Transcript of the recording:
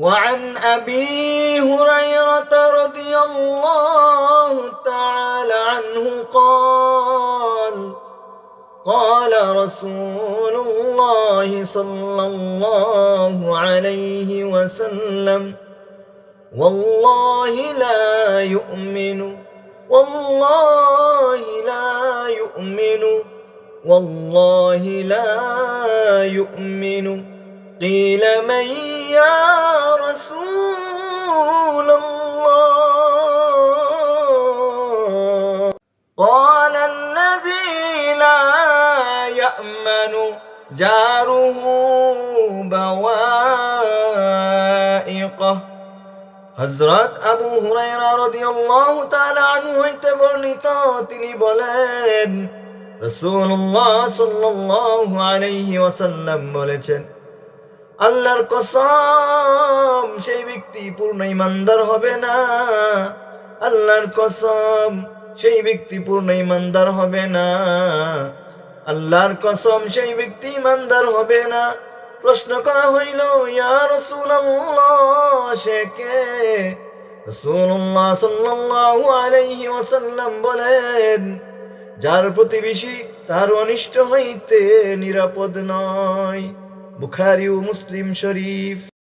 وعن أبي هريرة رضي الله تعالى عنه قال قال رسول الله صلى الله عليه وسلم والله لا يؤمن والله لا يؤمن والله لا يؤمن قيل من يا رسول الله قال الذي لا يأمن جاره بوائقه হযরত আবু হুরায়রা রাদিয়াল্লাহু তাআলা আনহু হইতে বর্ণিত, তিনি বলেন রাসূলুল্লাহ সাল্লাল্লাহু আলাইহি ওয়াসাল্লাম বলেছেন, আল্লাহর কসম সেই ব্যক্তি পূর্ণ ঈমানদার হবে না, আল্লাহর কসম সেই ব্যক্তি পূর্ণ ঈমানদার হবে না, আল্লাহর কসম সেই ব্যক্তি ঈমানদার হবে না। প্রশ্ন করা হইল, ইয়া রাসূলুল্লাহ সে কে? রাসূলুল্লাহ সাল্লাল্লাহু আলাইহি ওয়াসাল্লাম বলেন, যার প্রতিবেশী তার অনিষ্ট হইতে নিরাপদ নয়। বুখারী ও মুসলিম শরীফ।